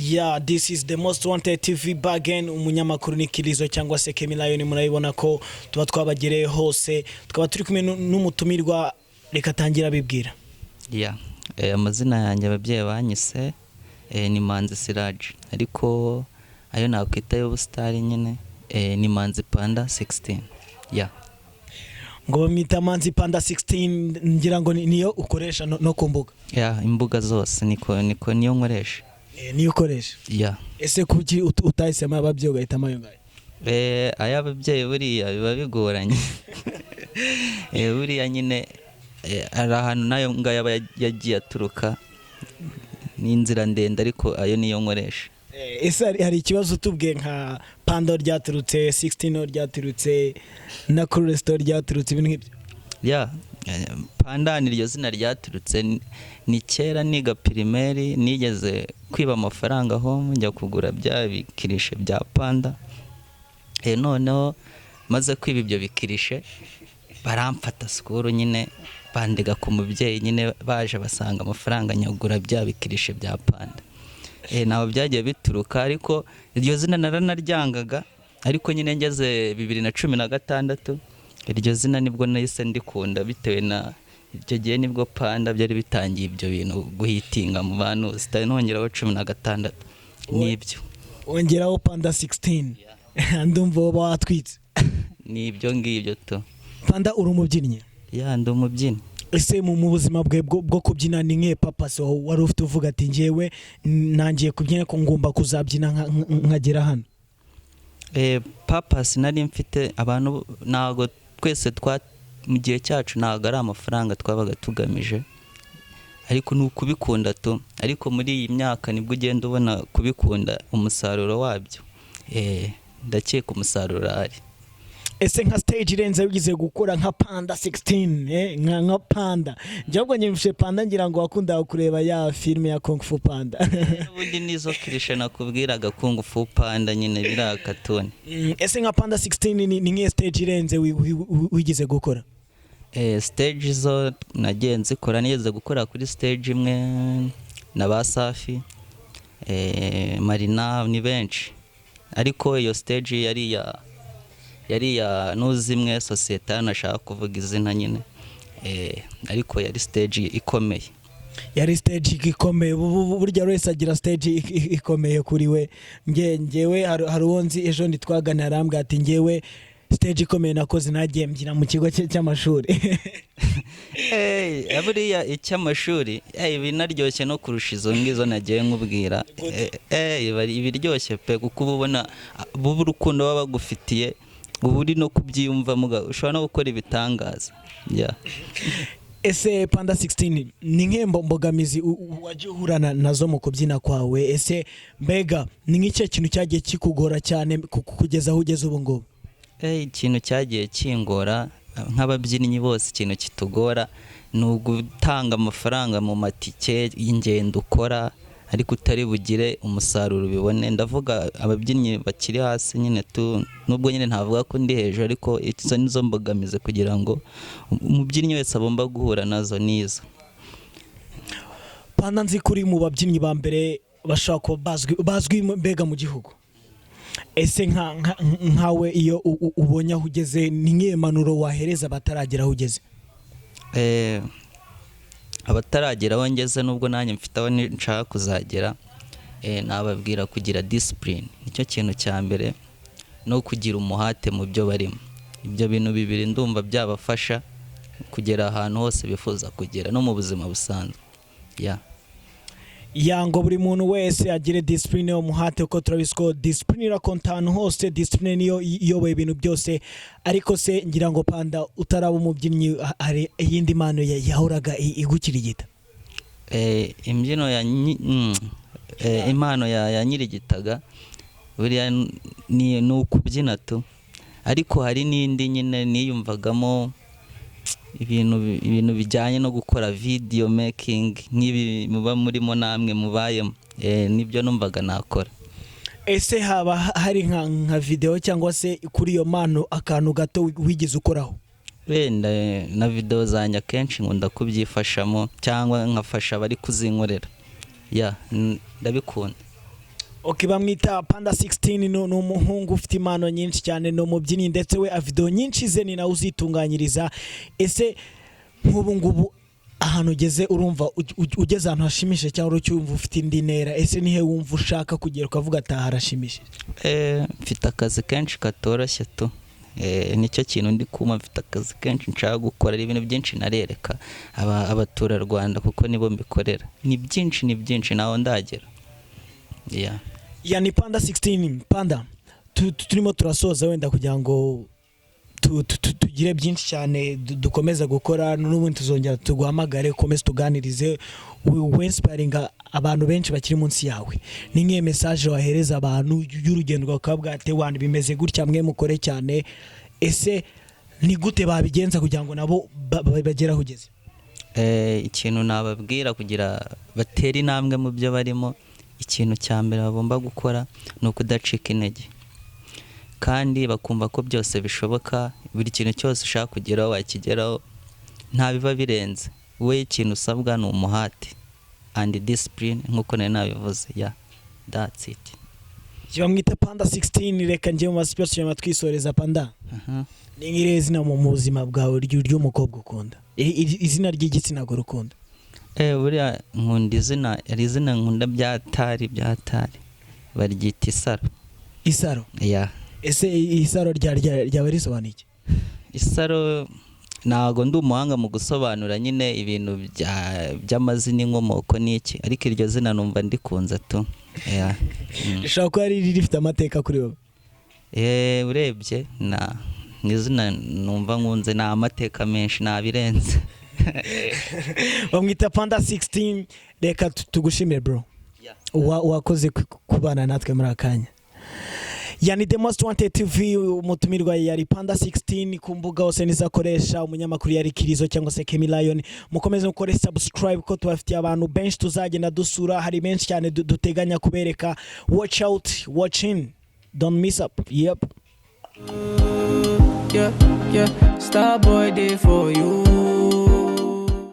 Yeah, this is the most wanted TV bargain. Umunyamakuru ni Kilizo cyangwa se Kemilayoni, murayibona ko tuba twabagereye hose, tukaba turi kumwe n'umutumirwa. Reka tangira bibwira. Yeah, amazina yanjye ababyeyi banyise ni Manzi Siraje, ariko ayo nakwita y'ubustari nyine ni manzi panda16. Yeah, ngo bamwita manzi panda16, ngira ngo niyo ukoresha no kumbuga. Yeah, imbuga zose niko niyo nkoresha. Niyo ukoresha. Yeah. Ese kuki utahisemo ababyeyi ugahitamo ayo ngayo? Ay'ababyeyi buriya biba bigoranye. Buriya nyine ari ahantu nayo ngayo yagiye aturuka n'inzira ndende, ariko ayo niyo nkoresha. Ese hari ikibazo tubwiye nka panda ryaturutse 16 ryaturutse na kuresto ryaturutse ibintu nk'ibyo? Yeah, panda niryo zina ryaturutse ni kera niga primaire, nigeze kwiba amafaranga aho njya kugura bya bikirishe bya panda. Noneho maze kwiba ibyo bikirishe baramfata skuru nyine bandega ku mubyeyi nyine, baje basanga amafaranga nyagura bya bikirishe bya panda. Naho byagiye bituruka, ariko iryo zina naranaryangaga, ariko nyine ngeze 2016 iryo zina nibwo nahise ndikunda, bitewe na icyo gihe nibwo panda byari bitangiye ibyo bintu guhitinga mu bantu, nongeraho 16 nibyo, wongeraho panda16. Ndumva watwitse. Nibyo ngibyo to. Panda uri umubyinnyi? Yeah, ndi umubyinnyi. Ese mu buzima bwe bwo kubyina ni nke papa so wari ufite uvuga ati ngewe nangiye kubyina ko ngomba kuzabyina nkagera hano? Papa sinari mfite, abantu nago twese mu gihe cyacu ntago ari amafaranga twabaga tugamije, ariko n'ukubikunda to. Ariko muri iyi myaka nibwo ugenda ubona kubikunda umusaruro wabyo. Ndakeka umusaruro ari. Ese nka stage irenze ugize gukora nka panda16, nka panda njabwo nyimfishe panda, ngira ngo wakunda kureba ya filime ya Kung Fu Panda. Ubundi nizo kirishe nakubwiraga Kung Fu Panda nyine bira katone. Ese nka panda16 ni nke stage irenze wigize gukora? Stage zo nagenze kora, nigeze gukora kuri stage imwe na basafi, Marina ni benshi, ariko iyo stage yari ya nuzimwe societe, nashaka kuvuga izina nyine, ariko yari stage ikomeye. Yari stage ikomeye. Burya wese agira stage ikomeye kuri we. Ngewe hari uwonzi ejo nditwagana arambwa ati ngewe stage ikomeye nakoze nagiye mbyina mu kigo cy'amashuri. Buriya icy'amashuri binaryoshye no kurusha izo ngizo nagiye nkubwira. Ibiryoshye pe, kuko ubona urukundo baba bagufitiye, ubu uri no kubyiyumva ushobora no gukora ibitangaza. Yeah. Ese panda16 ni nk'embo mbogamizi wagiye uhurana nazo mu kubyina kwawe? Ese mbega ni nk'icyo kintu cyagiye kikugora cyane kugeza aho ugeze ubu ngubu? Ikintu cyagiye kingora nk'ababyinnyi bose, ikintu kitugora ni ugutanga amafaranga mu matike y'ingendo ukora, ariko utari bugire umusaruro ubibone. Ndavuga ababyinnyi bakiri hasi nyine tu, nubwo nyine ntavuga ko ndi hejuru, ariko izo nizo mbogamize kugira ngo umubyinnyi wese agomba guhura nazo nizo. Panda nzi kuri mu babyinnyi ba mbere bashaka kuba bazwi mbega mu gihugu. Ese nkawe iyo ubonye aho ugeze ni nk'impanuro wahereza bataragera aho ugeze? Abataragera aho ngeze, nubwo nanjye mfite aho nshaka kuzagera, nababwira kugira discipline. Nicyo kintu cya mbere, no kugira umuhate mu byo barimo. Ibyo bintu bibiri ndumva byabafasha kugera ahantu hose bifuza kugera, no mu buzima busanzwe. Yango buri muntu wese agire discipline, umuhate, uko turabisko discipline irakontana hose, discipline niyo iyoboye ibintu byose. Ariko se ngira ngo panda utaraba umubyinnyi hari iyindi mpano yahoraga igukirigita? Imbyino ya impano ya nyirigitaga buriya ni ukubyina tu, ariko hari n'indi nyine niyumvagamo ibintu bijyanye no gukora video making, nk'ibi muba murimo namwe mubayemo, nibyo numvaga nakora. Ese haba hari nka video cyangwa se kuri iyo mpano akantu gato wigize ukoraho? Wenda na video zanjye akenshi nkunda kubyifashamo, cyangwa nkafasha abari kuzinkorera. Ndabikunda. Okay, bamwita panda16 ni umuhungu ufite impano nyinshi cyane, no mubyinnyi ndetse we video nyinshi ze ni nawe uzitunganyiriza. Ese nk'ubu ngubu ahantu ugeze urumva ugeze ahantu hashimishije cyangwa ucyumva ufite indi ntera, ese nihe wumva ushaka kugera ukavuga ati harashimishije? Mfite akazi kenshi katoroshye tu, nicyo kintu ndi kuma, mfite akazi kenshi nshaka gukora, ibintu byinshi narereka abaturarwanda kuko nibo mbikorera, ni byinshi naho ndagera. Ni panda16. Panda turimo turasoza, wenda kugira ngo tugire byinshi cyane dukomeza gukora, n'ubundi tuzongera tuguhamagare ukomeze tuganirize, winspiringa abantu benshi bakiri munsi yawe. Ni nk'iyo message wahereza abantu y'urugendo rwawe bwate wandi bimeze gutya mwe mukore cyane, ese ni gute babigenza kugira ngo nabo bageraho ugeze? Ikintu nababwira kugira batera intambwe mu byo barimo, ikintu cya mbere bagomba gukora ni ukudacika intege, kandi bakumva ko byose bishoboka. Buri kintu cyose ushaka kugeraho wakigeraho, nta biba birenze. We ikintu usabwa ni umuhati and discipline, nk'uko nari nabivuze. That's it. Bamwita panda16. Reka njye mu masiporo cyane twisoreza Panda. Ni nk'ire zina mu buzima bwawe ry'umukobwa ukunda, izina ry'igitsina gore ukunda? Buriya nkunda izina nkunda byatari baryita Isaro. Isaro? Ese Isaro ryaba risobanuye iki? Isaro ntago ndi umuhanga mu gusobanura nyine ibintu by'amazina inkomoko n'iki, ariko iryo zina numva ndikunze tu. Rishobora kuba rifite amateka kuri wowe? Urebye ni izina numva nkunze, ni amateka menshi, nabirenze. Bamwita panda16. Reka tugushimire bro, wakoze kubana natwe muri akanya. Ni the most wanted TV, umutumirwa yari panda16 ku mbuga hose nizakoresha, umunyamakuru yari Kirizo cyangwa se Kemi Lion. Mukomeze mukore subscribe ko tubafitiye abantu benshi tuzagenda dusura, hari benshi cyane duteganya kubereka. Watch out, watch in, don't miss up. Yeah, Starboy day for you.